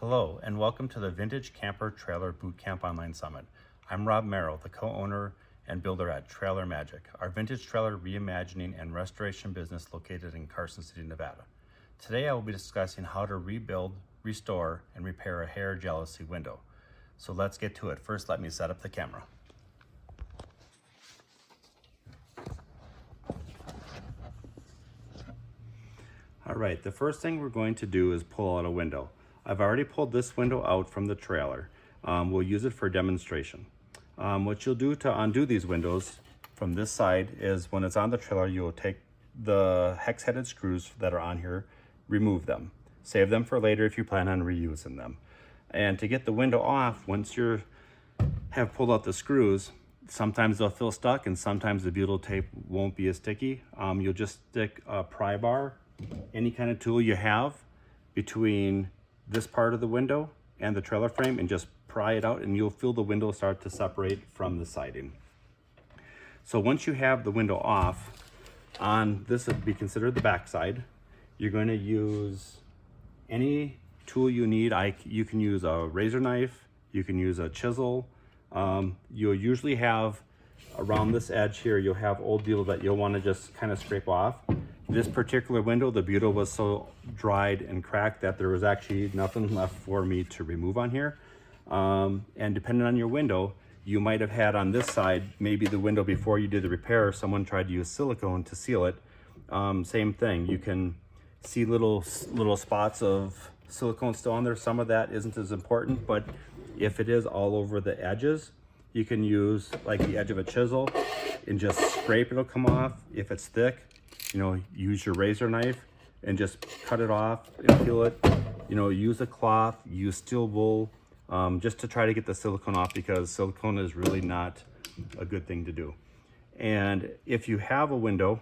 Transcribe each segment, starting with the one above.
Hello, and welcome to the Vintage Camper Trailer Boot Camp Online Summit. I'm Rob Merrill, the co-owner and builder at Trailer Magic, our vintage trailer reimagining and restoration business located in Carson City, Nevada. Today I will be discussing how to rebuild, restore, and repair a hair Jalousie window. So let's get to it. First, let me set up the camera. All right, the first thing we're going to do is pull out a window. I've already pulled this window out from the trailer. We'll use it for demonstration. What you'll do to undo these windows from this side is when it's on the trailer, you'll take the hex-headed screws that are on here, remove them. Save them for later if you plan on reusing them. And to get the window off, once you have pulled out the screws, sometimes they'll feel stuck and sometimes the butyl tape won't be as sticky. You'll just stick a pry bar, any kind of tool you have, between this part of the window and the trailer frame and just pry it out, and you'll feel the window start to separate from the siding. So once you have the window off, on this would be considered the back side, you're going to use any tool you need. You can use a razor knife, you can use a chisel. You'll usually have around this edge here, you'll have old butyl that you'll want to just kind of scrape off. This particular window, the butyl was so dried and cracked that there was actually nothing left for me to remove on here. And depending on your window, you might have had on this side, maybe the window before you did the repair, someone tried to use silicone to seal it. Same thing, you can see little spots of silicone still on there. Some of that isn't as important, but if it is all over the edges, you can use like the edge of a chisel and just scrape, it'll come off. If it's thick, use your razor knife and just cut it off and peel it. Use a cloth, use steel wool, just to try to get the silicone off, because silicone is really not a good thing to do. And if you have a window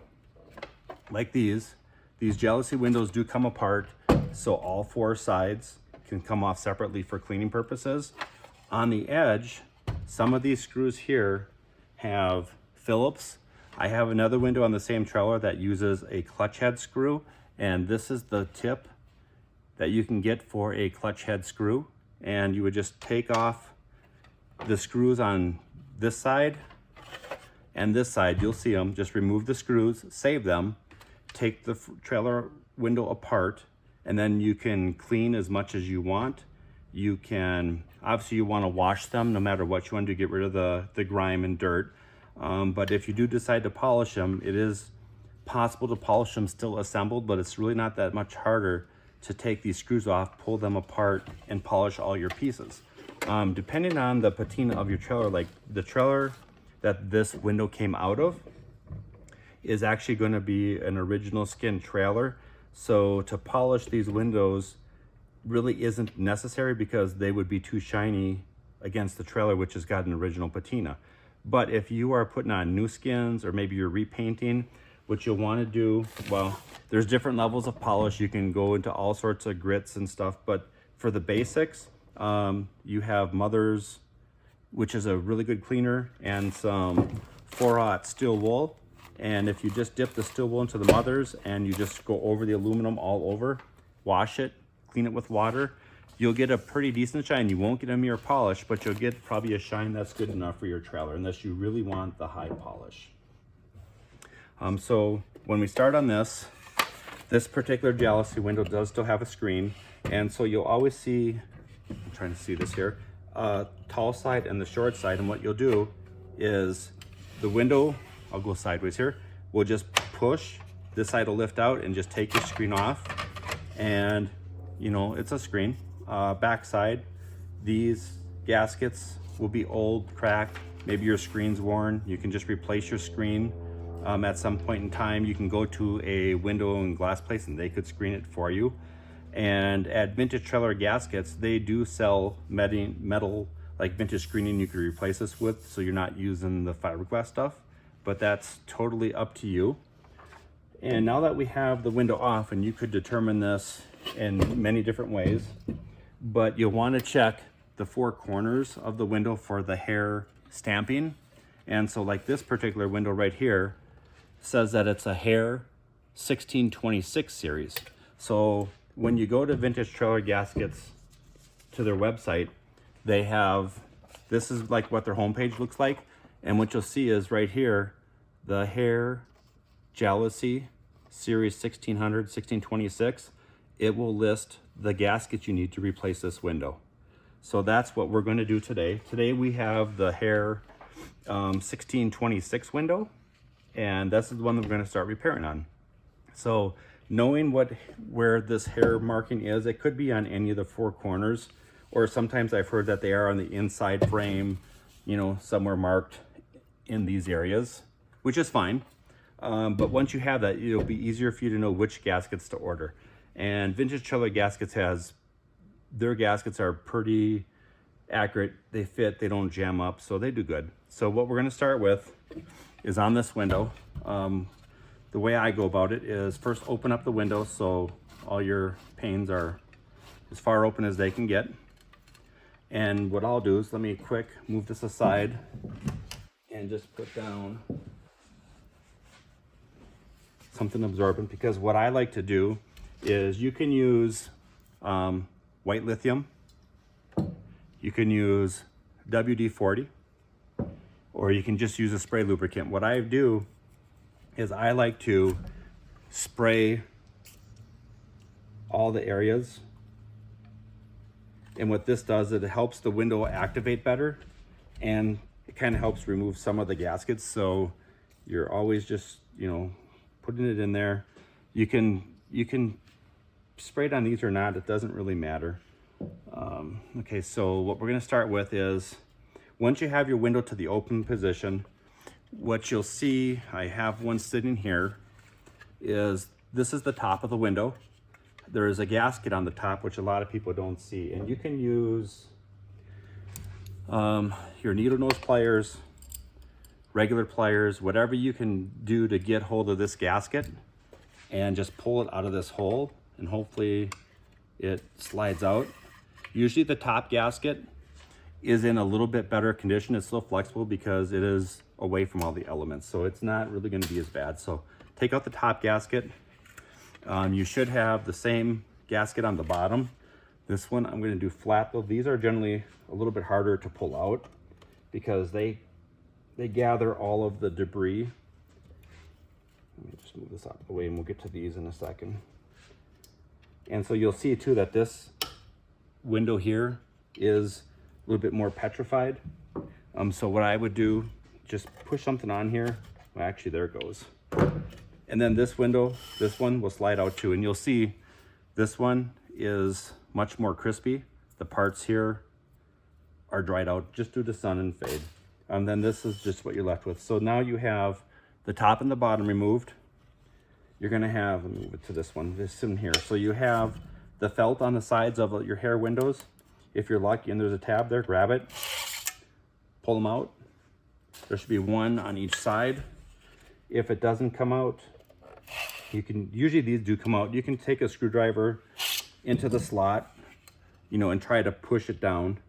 like these Jalousie windows do come apart, so all four sides can come off separately for cleaning purposes. On the edge, some of these screws here have Phillips. I have another window on the same trailer that uses a clutch head screw, and this is the tip that you can get for a clutch head screw. And you would just take off the screws on this side and this side. You'll see them. Just remove the screws, save them, take the trailer window apart, and then you can clean as much as you want. You can, obviously you want to wash them no matter what you want to get rid of the grime and dirt. But if you do decide to polish them, it is possible to polish them still assembled, but it's really not that much harder to take these screws off, pull them apart, and polish all your pieces. Depending on the patina of your trailer, like the trailer that this window came out of is actually going to be an original skin trailer. So to polish these windows really isn't necessary because they would be too shiny against the trailer, which has got an original patina. But if you are putting on new skins or maybe you're repainting, what you'll want to do, well, there's different levels of polish. You can go into all sorts of grits and stuff, but for the basics, you have Mother's, which is a really good cleaner, and some 4-aught steel wool. And if you just dip the steel wool into the Mother's and you just go over the aluminum all over, wash it, clean it with water, you'll get a pretty decent shine. You won't get a mere polish, but you'll get probably a shine that's good enough for your trailer, unless you really want the high polish. So when we start on this particular Jalousie window does still have a screen, and so you'll always see, I'm trying to see this here, tall side and the short side. And what you'll do is the window, I'll go sideways here, we'll just push, this side will lift out and just take your screen off, and it's a screen. Back side, these gaskets will be old, cracked, maybe your screen's worn. You can just replace your screen. At some point in time, you can go to a window and glass place and they could screen it for you. And at Vintage Trailer Gaskets, they do sell metal like vintage screening you could replace this with, so you're not using the fiberglass stuff, but that's totally up to you. And now that we have the window off, and you could determine this in many different ways, but you'll want to check the four corners of the window for the hair stamping. And so like this particular window right here says that it's a hair 1626 series. So when you go to Vintage Trailer Gaskets to their website, they have, this is like what their homepage looks like. And what you'll see is right here, the Hair Jalousie Series 1600, 1626. It will list the gaskets you need to replace this window. So that's what we're going to do today. Today we have the Hair 1626 window, and this is the one that we're going to start repairing on. So knowing where this hair marking is, it could be on any of the four corners, or sometimes I've heard that they are on the inside frame, you know, somewhere marked in these areas, which is fine. But once you have that, it'll be easier for you to know which gaskets to order. And Vintage Cellular Gaskets their gaskets are pretty accurate. They fit, they don't jam up, so they do good. So what we're going to start with is on this window. The way I go about it is first open up the window so all your panes are as far open as they can get. And what I'll do is let me move this aside and just put down something absorbent, because what I like to do is you can use white lithium, you can use WD-40, or you can just use a spray lubricant. What I do is I like to spray all the areas, and what this does is it helps the window activate better, and it kind of helps remove some of the gaskets. So you're always just, you know, putting it in there. You can spray it on these or not, it doesn't really matter. Okay, so what we're going to start with is, once you have your window to the open position, what you'll see, I have one sitting here, is this is the top of the window. There is a gasket on the top, which a lot of people don't see, and you can use your needle nose pliers, regular pliers, whatever you can do to get hold of this gasket and just pull it out of this hole, and hopefully it slides out. Usually the top gasket is in a little bit better condition. It's still flexible because it is away from all the elements, so it's not really going to be as bad. So take out the top gasket. You should have the same gasket on the bottom. This one I'm going to do flat though. These are generally a little bit harder to pull out because they gather all of the debris. Let me just move this out of the way and we'll get to these in a second. And so you'll see too that this window here is a little bit more petrified. So what I would do, just push something on here. Well, actually, there it goes. And then this window, this one will slide out too. And you'll see this one is much more crispy. The parts here are dried out just due to sun and fade. And then this is just what you're left with. So now you have the top and the bottom removed. You're gonna have, let me move it to this one, this in here. So you have the felt on the sides of your hair windows. If you're lucky and there's a tab there, grab it, pull them out. There should be one on each side. If it doesn't come out, you can, usually these do come out. You can take a screwdriver into the slot, you know, and try to push it down.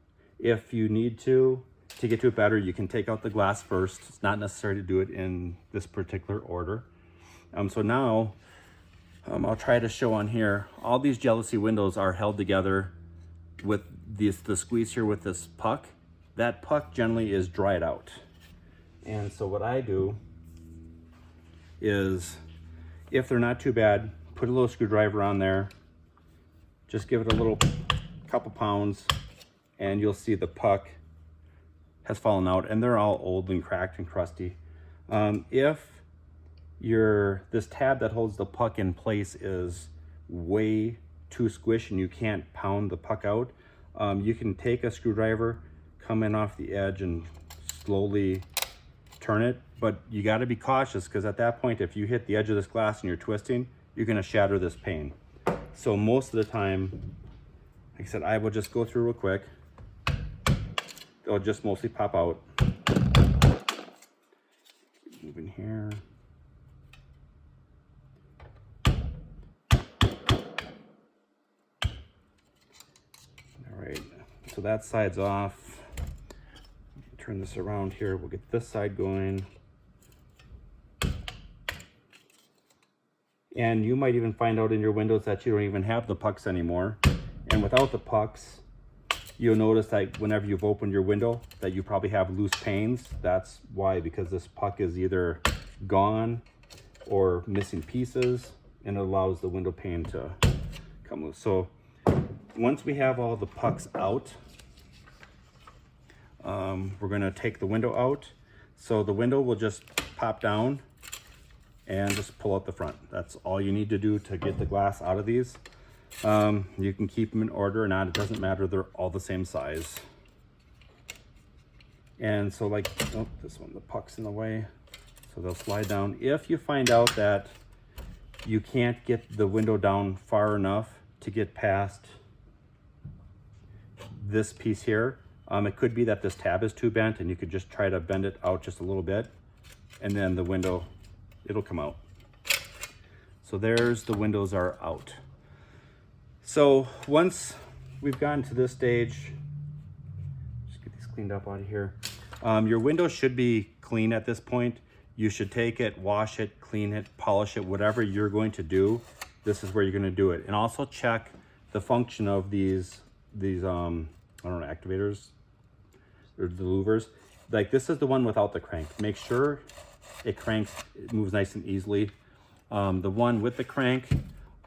If you need to get to it better, you can take out the glass first. It's not necessary to do it in this particular order. So now I'll try to show on here, all these Jalousie windows are held together with the squeeze here with this puck. That puck generally is dried out. And so what I do is, if they're not too bad, put a little screwdriver on there, just give it a little couple pounds, and you'll see the puck has fallen out, and they're all old and cracked and crusty. If this tab that holds the puck in place is way too squished and you can't pound the puck out, you can take a screwdriver, come in off the edge and slowly turn it. But you got to be cautious, because at that point, if you hit the edge of this glass and you're twisting, you're going to shatter this pane. So most of the time, like I said, I will just go through real quick. They'll just mostly pop out. Move in here. All right, so that side's off. Turn this around here. We'll get this side going. And you might even find out in your windows that you don't even have the pucks anymore. And without the pucks, You'll notice that whenever you've opened your window that you probably have loose panes. That's why, because this puck is either gone or missing pieces, and it allows the window pane to come loose. So once we have all the pucks out, we're going to take the window out. So the window will just pop down and just pull out the front. That's all you need to do to get the glass out of these. You can keep them in order or not, it doesn't matter, they're all the same size. And so like, oh, this one, the puck's in the way, so they'll slide down. If you find out that you can't get the window down far enough to get past this piece here, it could be that this tab is too bent, and you could just try to bend it out just a little bit, and then the window, it'll come out. So there's, the windows are out. So once we've gotten to this stage, just get these cleaned up out of here. Your window should be clean at this point. You should take it, wash it, clean it, polish it, whatever you're going to do. This is where you're going to do it. And also check the function of these I don't know, activators or the louvers. Like this is the one without the crank. Make sure it cranks, it moves nice and easily. The one with the crank,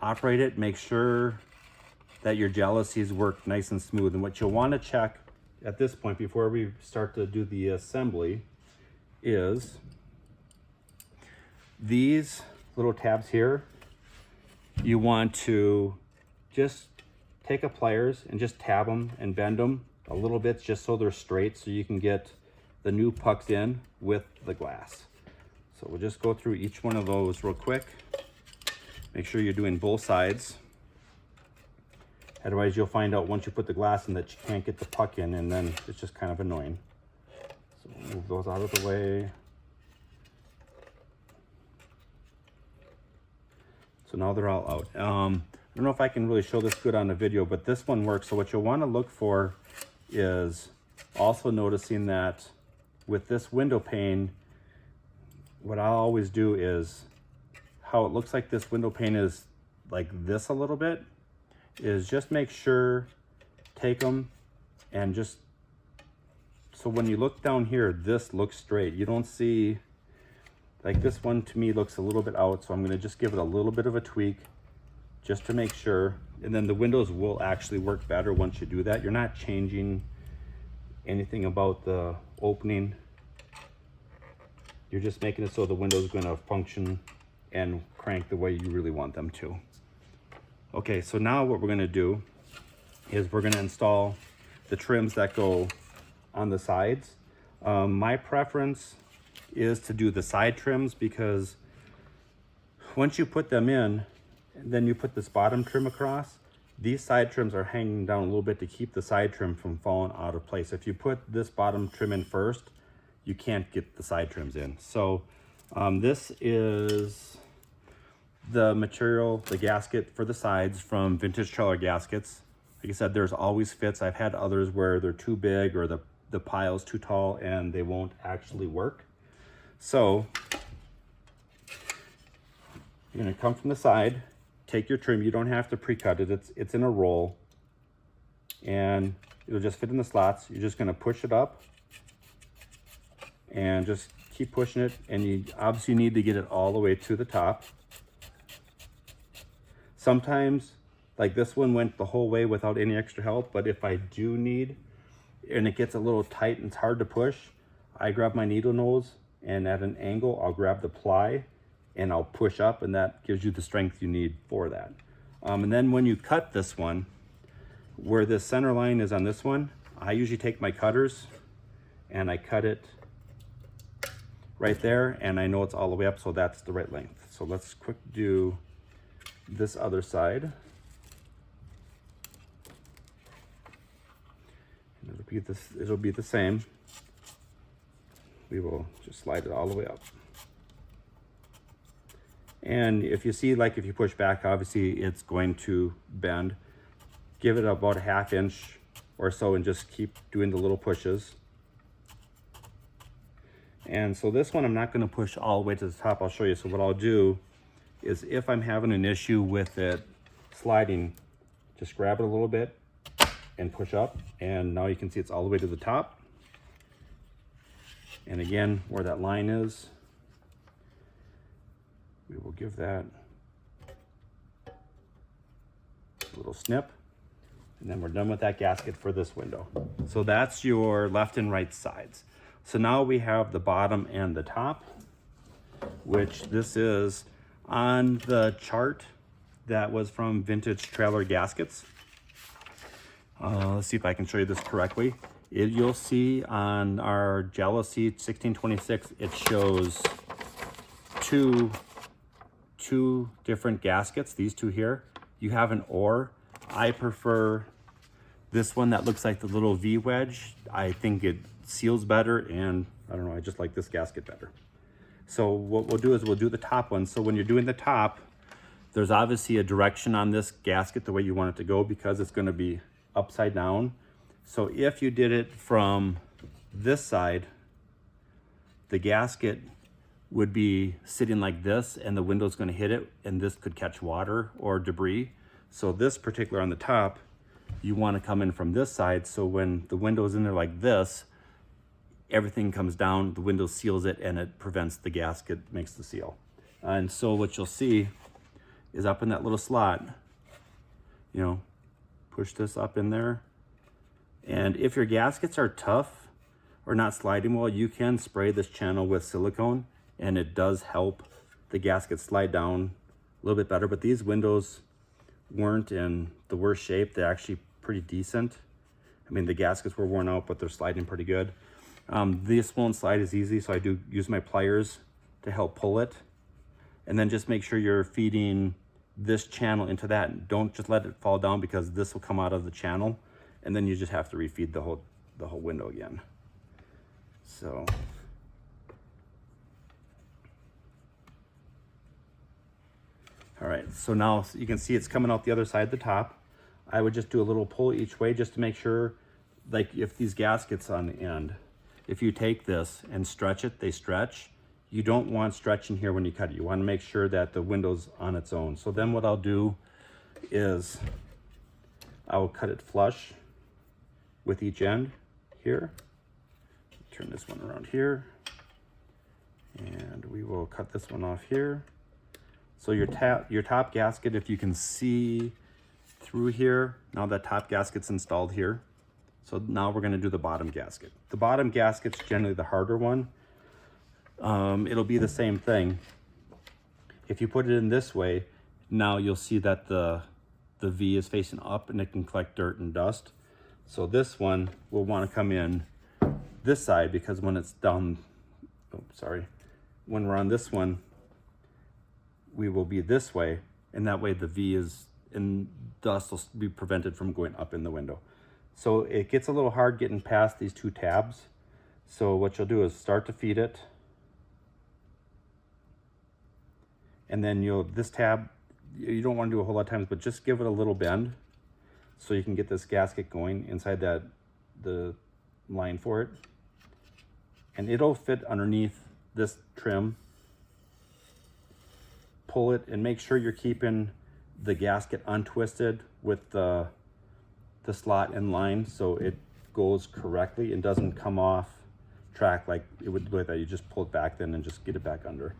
operate it, make sure that your jalousies work nice and smooth. And what you'll want to check at this point before we start to do the assembly is these little tabs here. You want to just take a pliers and just tab them and bend them a little bit just so they're straight, so you can get the new pucks in with the glass. So we'll just go through each one of those real quick. Make sure you're doing both sides. Otherwise, you'll find out once you put the glass in that you can't get the puck in, and then it's just kind of annoying. So we'll move those out of the way. So now they're all out. I don't know if I can really show this good on the video, but this one works. So what you'll want to look for is also noticing that with this window pane, what I'll always do is, how it looks like this window pane is like this a little bit, is just make sure, take them and just, so when you look down here, this looks straight. You don't see, like this one to me looks a little bit out, so I'm going to just give it a little bit of a tweak just to make sure. And then the windows will actually work better once you do that. You're not changing anything about the opening. You're just making it so the window's going to function and crank the way you really want them to. Okay, so now what we're going to do is we're going to install the trims that go on the sides. My preference is to do the side trims, because once you put them in, and then you put this bottom trim across, these side trims are hanging down a little bit to keep the side trim from falling out of place. If you put this bottom trim in first, you can't get the side trims in. So this is the material, the gasket for the sides from Vintage Trailer Gaskets. Like I said, there's always fits. I've had others where they're too big or the pile's too tall and they won't actually work. So you're gonna come from the side, take your trim. You don't have to pre-cut it. It's in a roll and it'll just fit in the slots. You're just gonna push it up and just keep pushing it. And you obviously need to get it all the way to the top. Sometimes, like this one went the whole way without any extra help, but if I do need, and it gets a little tight and it's hard to push, I grab my needle nose and at an angle, I'll grab the ply and I'll push up, and that gives you the strength you need for that. And then when you cut this one, where the center line is on this one, I usually take my cutters and I cut it right there, and I know it's all the way up, so that's the right length. So let's quick do this other side. It'll be the same. We will just slide it all the way up. And if you see, like if you push back, obviously it's going to bend. Give it about a 1/2 inch or so and just keep doing the little pushes. And so this one, I'm not going to push all the way to the top. I'll show you. So what I'll do is, if I'm having an issue with it sliding, just grab it a little bit and push up, and now you can see it's all the way to the top. And again, where that line is, we will give that a little snip, and then we're done with that gasket for this window. So that's your left and right sides. So now we have the bottom and the top, which this is on the chart that was from Vintage Trailer Gaskets. Let's see if I can show you this correctly. You'll see on our Jalousie 1626, it shows two different gaskets, these two here. You have an or. I prefer this one that looks like the little V wedge. I think it seals better, and I don't know, I just like this gasket better. So what we'll do is we'll do the top one. So when you're doing the top, there's obviously a direction on this gasket the way you want it to go, because it's going to be upside down. So if you did it from this side, the gasket would be sitting like this, and the window's going to hit it, and this could catch water or debris. So this particular on the top, you want to come in from this side, so when the window's in there like this, everything comes down, the window seals it, and it prevents the gasket, makes the seal. And so what you'll see is up in that little slot, you know, push this up in there. And if your gaskets are tough or not sliding well, you can spray this channel with silicone, and it does help the gasket slide down a little bit better. But these windows weren't in the worst shape. They're actually pretty decent. I mean, the gaskets were worn out, but they're sliding pretty good. This won't slide as easy, so I do use my pliers to help pull it. And then just make sure you're feeding this channel into that. Don't just let it fall down, because this will come out of the channel, and then you just have to refeed the whole window again. So all right, so now you can see it's coming out the other side of the top. I would just do a little pull each way just to make sure, like if these gaskets on the end, if you take this and stretch it, they stretch. You don't want stretching here when you cut it. You want to make sure that the window's on its own. So then what I'll do is I will cut it flush with each end here. Turn this one around here, and we will cut this one off here. So your top gasket, if you can see through here, now that top gasket's installed here. So now we're going to do the bottom gasket. The bottom gasket's generally the harder one. It'll be the same thing. If you put it in this way, now you'll see that the V is facing up, and it can collect dirt and dust. So this one will want to come in this side, because when it's down, when we're on this one, we will be this way, and that way the V is, and dust will be prevented from going up in the window. So it gets a little hard getting past these two tabs. So what you'll do is start to feed it, and then this tab, you don't want to do a whole lot of times, but just give it a little bend so you can get this gasket going inside the line for it. And it'll fit underneath this trim. Pull it and make sure you're keeping the gasket untwisted with the slot in line, so it goes correctly and doesn't come off track like it would do that. You just pull it back then and just get it back under.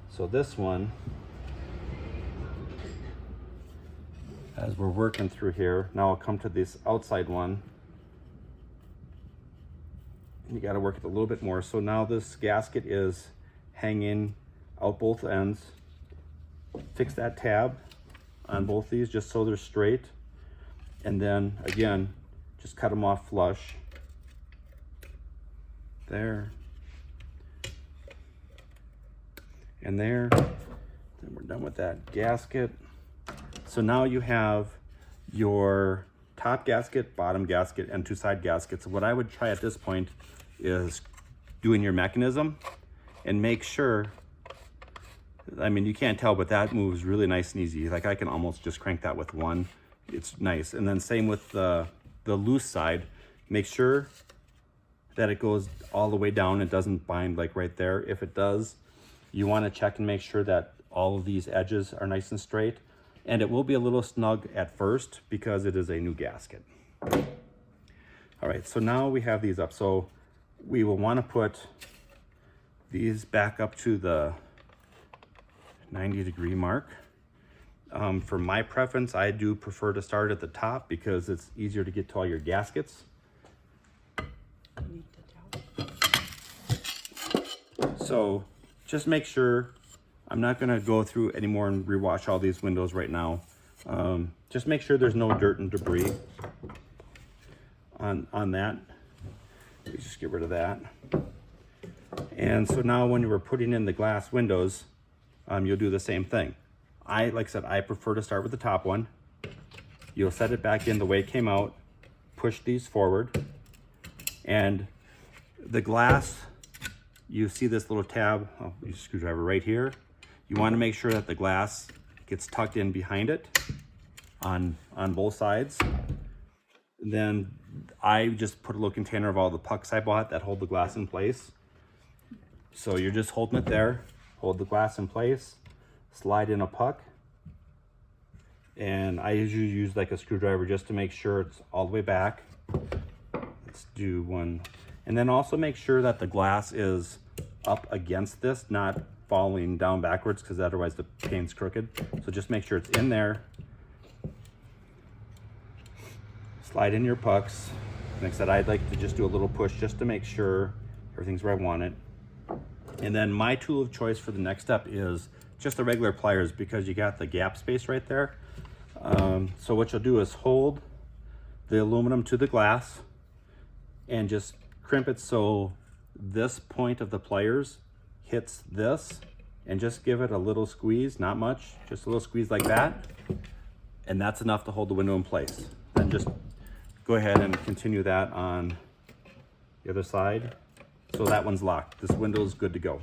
So this one, as we're working through here, now I'll come to this outside one. You got to work it a little bit more. So now this gasket is hanging out both ends. Fix that tab on both these just so they're straight, and then again just cut them off flush there and there. Then we're done with that gasket. So now you have your top gasket, bottom gasket, and two side gaskets. What I would try at this point is doing your mechanism and make sure, I mean, you can't tell, but that moves really nice and easy. Like I can almost just crank that with one. It's nice. And then same with the loose side. Make sure that it goes all the way down. It doesn't bind like right there. If it does, you want to check and make sure that all of these edges are nice and straight. And it will be a little snug at first because it is a new gasket. All right, so now we have these up. So we will want to put these back up to the 90-degree mark. For my preference, I do prefer to start at the top because it's easier to get to all your gaskets. So just make sure, I'm not gonna go through anymore and rewash all these windows right now. Just make sure there's no dirt and debris on that. We just get rid of that. And so now when you were putting in the glass windows, you'll do the same thing. Like I said, I prefer to start with the top one. You'll set it back in the way it came out, push these forward, and the glass, you see this little tab, use a screwdriver right here. You want to make sure that the glass gets tucked in behind it on both sides. Then I just put a little container of all the pucks I bought that hold the glass in place. So you're just holding it there, hold the glass in place, slide in a puck, and I usually use like a screwdriver just to make sure it's all the way back. Let's do one. And then also make sure that the glass is up against this, not falling down backwards, because otherwise the pane's crooked. So just make sure it's in there. Slide in your pucks. Like I said, I'd like to just do a little push just to make sure everything's where I want it. And then my tool of choice for the next step is just the regular pliers, because you got the gap space right there. So what you'll do is hold the aluminum to the glass and just crimp it so this point of the pliers hits this, and just give it a little squeeze, not much, just a little squeeze like that. And that's enough to hold the window in place. Then just go ahead and continue that on the other side. So that one's locked. This window is good to go.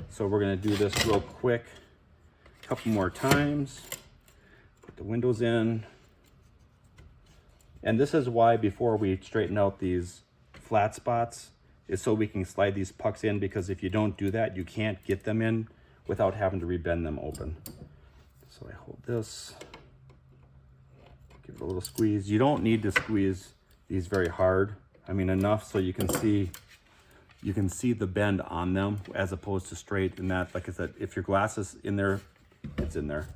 So we're gonna do this real quick, a couple more times. Put the windows in. And this is why before we straighten out these flat spots, is so we can slide these pucks in, because if you don't do that, you can't get them in without having to rebend them open. So I hold this, give it a little squeeze. You don't need to squeeze these very hard. I mean, enough so you can see the bend on them as opposed to straight. And that, like I said, if your glass is in there, it's in there.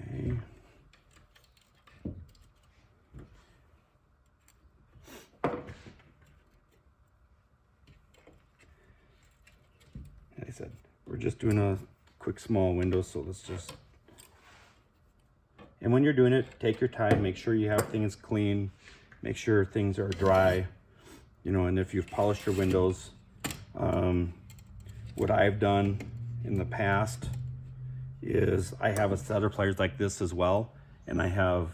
Okay. Like I said, we're just doing a quick small window, so let's just, and when you're doing it, take your time, make sure you have things clean, make sure things are dry, you know, and if you've polished your windows, what I've done in the past is I have a set of pliers like this as well, and I have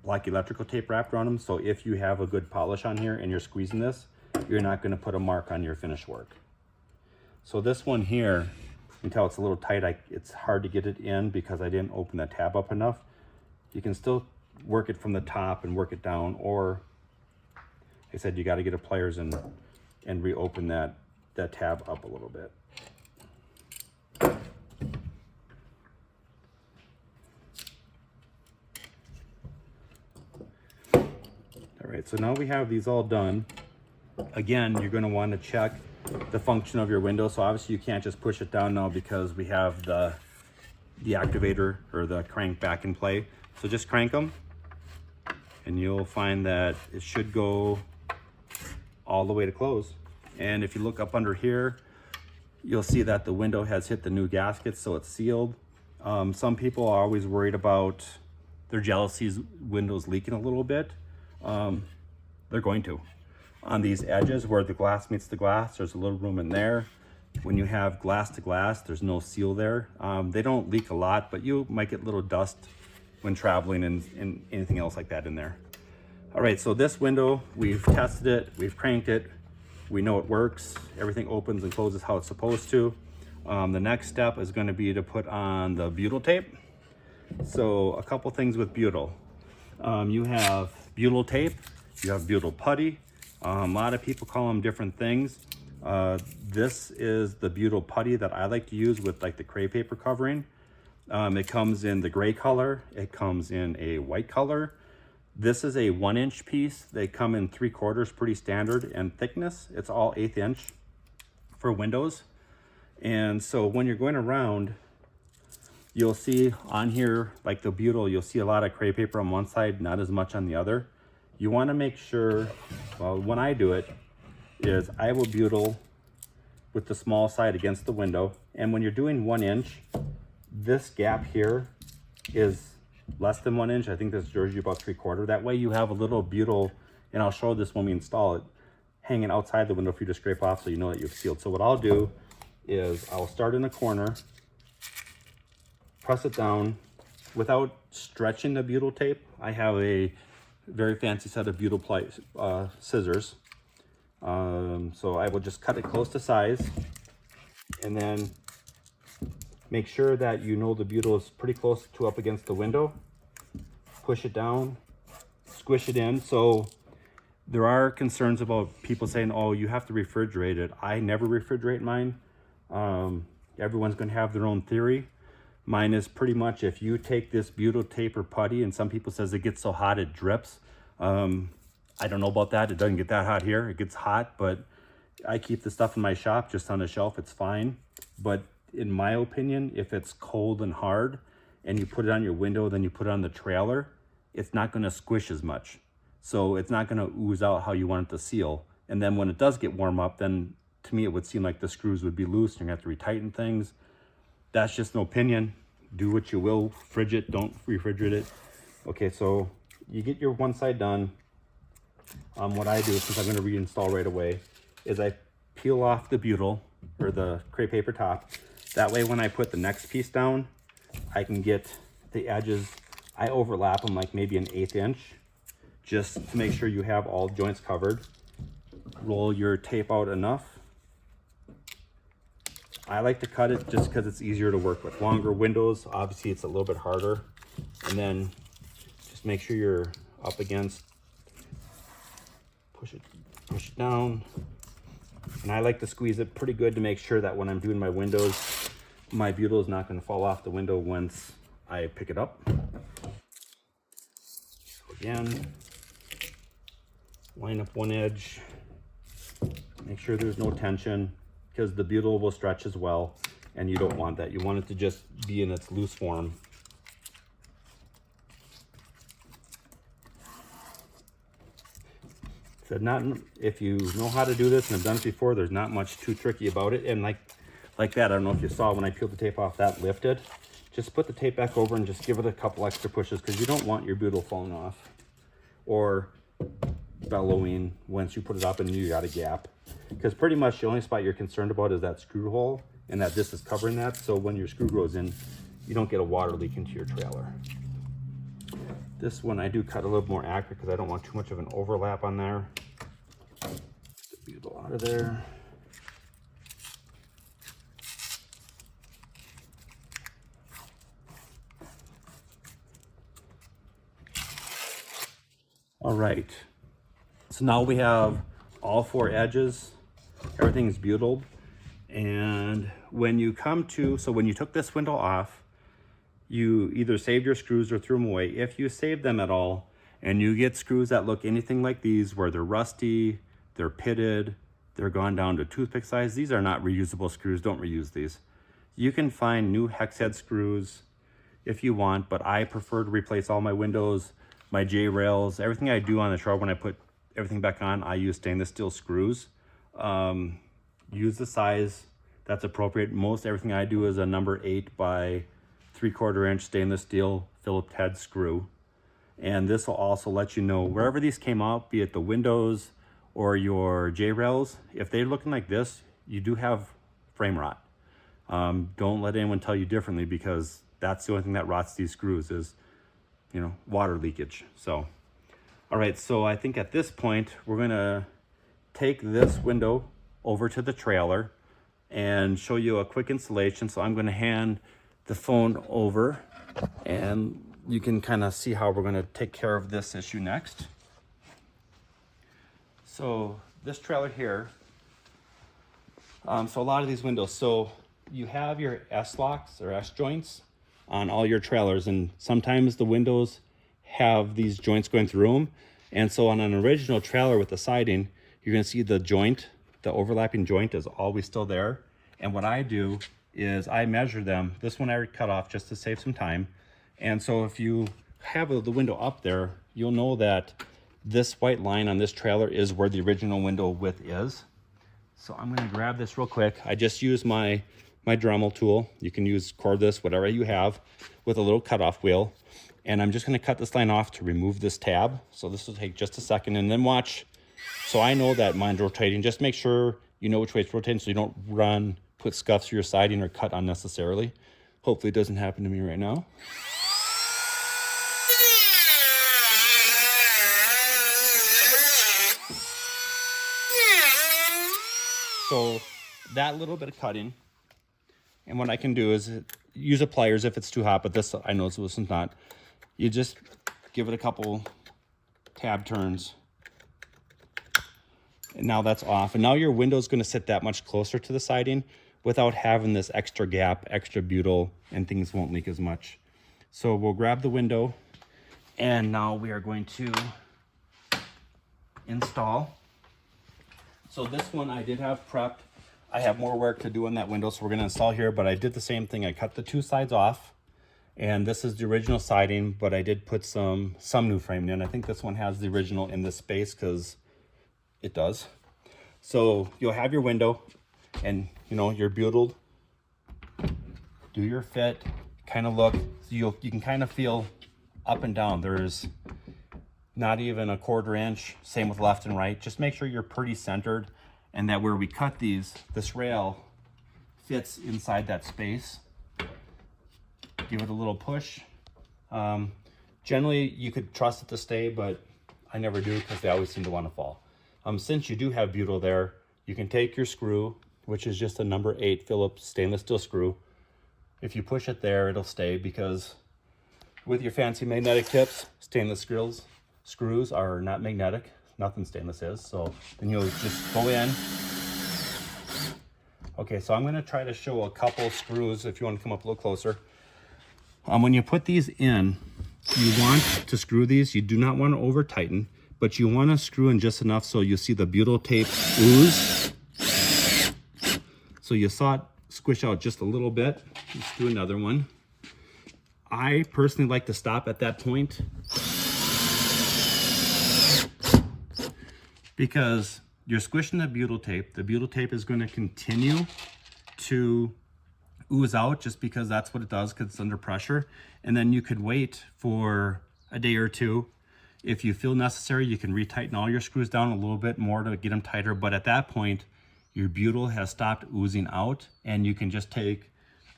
black electrical tape wrapped around them, so if you have a good polish on here and you're squeezing this, you're not going to put a mark on your finished work. So this one here, you can tell it's a little tight. It's hard to get it in because I didn't open that tab up enough. You can still work it from the top and work it down, or like I said, you got to get a pliers and reopen that tab up a little bit. All right, so now we have these all done. Again, you're going to want to check the function of your window. So obviously you can't just push it down now because we have the activator or the crank back in play. So just crank them and you'll find that it should go all the way to close. And if you look up under here, you'll see that the window has hit the new gaskets, so it's sealed. Some people are always worried about their Jalousie windows leaking a little bit. They're going to. On these edges where the glass meets the glass, there's a little room in there. When you have glass to glass, there's no seal there. They don't leak a lot, but you might get a little dust when traveling and anything else like that in there. All right, so this window, we've tested it, we've cranked it, we know it works, everything opens and closes how it's supposed to. The next step is going to be to put on the butyl tape. So a couple things with butyl. You have butyl tape, you have butyl putty. A lot of people call them different things. This is the butyl putty that I like to use with like the crepe paper covering. It comes in the gray color. It comes in a white color. This is a 1-inch piece. They come in 3/4, pretty standard, and thickness. It's all 1/8 inch for windows. And so when you're going around, you'll see on here, like the butyl, you'll see a lot of crepe paper on one side, not as much on the other. You want to make sure, well, when I do it, is I will butyl with the small side against the window. And when you're doing 1 inch, this gap here is less than 1 inch. I think this is usually about 3/4. That way you have a little butyl, and I'll show this when we install it, hanging outside the window for you to scrape off so you know that you've sealed. So what I'll do is I'll start in a corner, press it down without stretching the butyl tape. I have a very fancy set of butyl scissors. So I will just cut it close to size, and then make sure that you know the butyl is pretty close to up against the window. Push it down, squish it in. So there are concerns about people saying, oh, you have to refrigerate it. I never refrigerate mine. Everyone's going to have their own theory. Mine is pretty much, if you take this butyl tape or putty, and some people says it gets so hot it drips. I don't know about that. It doesn't get that hot here. It gets hot, but I keep the stuff in my shop just on the shelf. It's fine. But in my opinion, if it's cold and hard and you put it on your window, then you put it on the trailer, it's not going to squish as much. So it's not going to ooze out how you want it to seal. And then when it does get warm up, then to me, it would seem like the screws would be loose and you're going to have to retighten things. That's just an opinion. Do what you will. Fridge it, don't refrigerate it. Okay, so you get your one side done. What I do, since I'm going to reinstall right away, is I peel off the butyl or the crepe paper top. That way when I put the next piece down, I can get the edges. I overlap them like maybe 1/8 inch, just to make sure you have all joints covered. Roll your tape out enough. I like to cut it just because it's easier to work with. Longer windows, obviously it's a little bit harder. And then just make sure you're up against, push it down. And I like to squeeze it pretty good to make sure that when I'm doing my windows, my butyl is not going to fall off the window once I pick it up. So again, line up one edge, make sure there's no tension, because the butyl will stretch as well, and you don't want that. You want it to just be in its loose form. So if you know how to do this and have done it before, there's not much too tricky about it. And like that, I don't know if you saw when I peeled the tape off, that lifted. Just put the tape back over and just give it a couple extra pushes, because you don't want your butyl falling off or bellowing once you put it up and you got a gap. Because pretty much the only spot you're concerned about is that screw hole, and that this is covering that. So when your screw goes in, you don't get a water leak into your trailer. This one I do cut a little more accurate because I don't want too much of an overlap on there. Get the butyl out of there. All right, so now we have all 4 edges. Everything's butyled. And when you come to, so when you took this window off, you either saved your screws or threw them away. If you save them at all, and you get screws that look anything like these, where they're rusty, they're pitted, they're gone down to toothpick size, these are not reusable screws. Don't reuse these. You can find new hex head screws if you want, but I prefer to replace all my windows, my J-rails, everything I do on the trailer. When I put everything back on, I use stainless steel screws. Use the size that's appropriate. Most everything I do is a number 8 by 3/4 inch stainless steel Phillips head screw. And this will also let you know wherever these came out, be it the windows or your J-rails, if they're looking like this, you do have frame rot. Don't let anyone tell you differently, because that's the only thing that rots these screws is, you know, water leakage. So, all right, so I think at this point, we're gonna take this window over to the trailer and show you a quick installation. So I'm gonna hand the phone over and you can kind of see how we're gonna take care of this issue next. So this trailer here, so a lot of these windows, so you have your S-locks or S-joints on all your trailers, and sometimes the windows have these joints going through them. And so on an original trailer with the siding, you're going to see the joint, the overlapping joint is always still there. And what I do is I measure them. This one I cut off just to save some time. And so if you have the window up there, you'll know that this white line on this trailer is where the original window width is. So I'm going to grab this real quick. I just use my Dremel tool. You can use cordless, whatever you have, with a little cutoff wheel. And I'm just going to cut this line off to remove this tab. So this will take just a second, and then watch. So I know that mine's rotating. Just make sure you know which way it's rotating so you don't put scuffs through your siding or cut unnecessarily. Hopefully it doesn't happen to me right now. So that little bit of cutting, and what I can do is use a pliers if it's too hot, but this, I know this one's not. You just give it a couple tab turns, and now that's off. And now your window's going to sit that much closer to the siding without having this extra gap, extra butyl, and things won't leak as much. So we'll grab the window, and now we are going to install. So this one I did have prepped. I have more work to do on that window, so we're going to install here, but I did the same thing. I cut the two sides off, and this is the original siding, but I did put some new framing in. I think this one has the original in this space because it does. So you'll have your window, and you know, you're butylled. Do your fit, kind of look, so you can kind of feel up and down. There's not even a 1/4 inch, same with left and right. Just make sure you're pretty centered, and that where we cut these, this rail fits inside that space. Give it a little push. Generally, you could trust it to stay, but I never do because they always seem to want to fall. Since you do have butyl there, you can take your screw, which is just a number 8 Phillips stainless steel screw. If you push it there, it'll stay, because with your fancy magnetic tips, stainless screws are not magnetic. Nothing stainless is. So then you'll just go in. Okay, so I'm going to try to show a couple screws if you want to come up a little closer. When you put these in, you want to screw these. You do not want to over tighten, but you want to screw in just enough so you see the butyl tape ooze. So you saw it squish out just a little bit. Let's do another one. I personally like to stop at that point, because you're squishing the butyl tape. The butyl tape is going to continue to ooze out just because that's what it does, because it's under pressure. And then you could wait for a day or two. If you feel necessary, you can retighten all your screws down a little bit more to get them tighter. But at that point, your butyl has stopped oozing out, and you can just take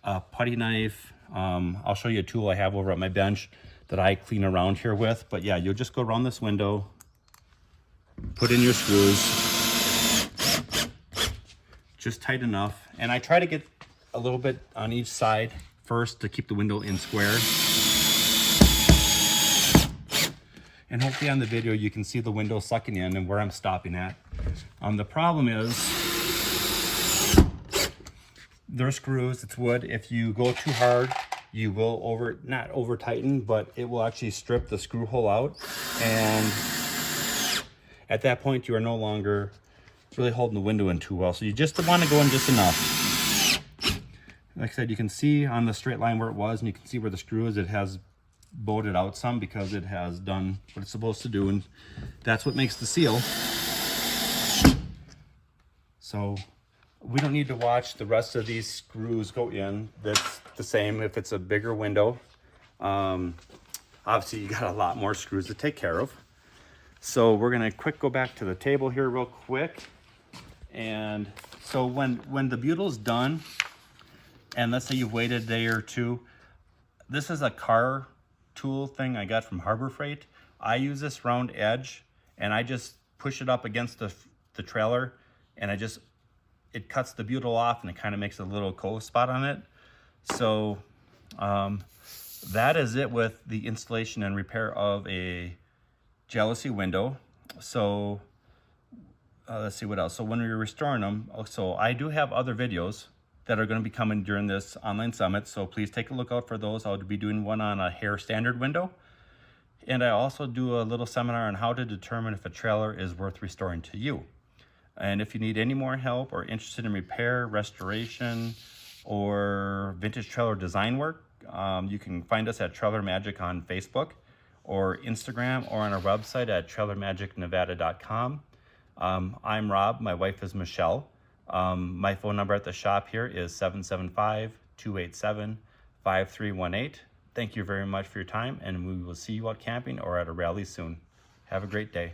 a putty knife. I'll show you a tool I have over at my bench that I clean around here with. But yeah, you'll just go around this window, put in your screws, just tight enough. And I try to get a little bit on each side first to keep the window in square. And hopefully on the video you can see the window sucking in and where I'm stopping at. The problem is they're screws, it's wood. If you go too hard, you will not over tighten, but it will actually strip the screw hole out. And at that point, you are no longer really holding the window in too well. So you just want to go in just enough. Like I said, you can see on the straight line where it was, and you can see where the screw is. It has bowed out some because it has done what it's supposed to do, and that's what makes the seal. So we don't need to watch the rest of these screws go in. That's the same if it's a bigger window. Obviously, you got a lot more screws to take care of. So we're gonna go back to the table here real quick. And so when the butyl's done, and let's say you've waited a day or two, this is a car tool thing I got from Harbor Freight. I use this round edge, and I just push it up against the trailer, and it cuts the butyl off, and it kind of makes a little coat spot on it. So that is it with the installation and repair of a Jalousie window. So let's see what else. So when we were restoring them, so I do have other videos that are going to be coming during this online summit. So please take a look out for those. I'll be doing one on a hair standard window. And I also do a little seminar on how to determine if a trailer is worth restoring to you. And if you need any more help or interested in repair, restoration, or vintage trailer design work, you can find us at Trailer Magic on Facebook or Instagram, or on our website at trailermagicnevada.com. I'm Rob, my wife is Michelle. My phone number at the shop here is 775-287-5318. Thank you very much for your time, and we will see you out camping or at a rally soon. Have a great day.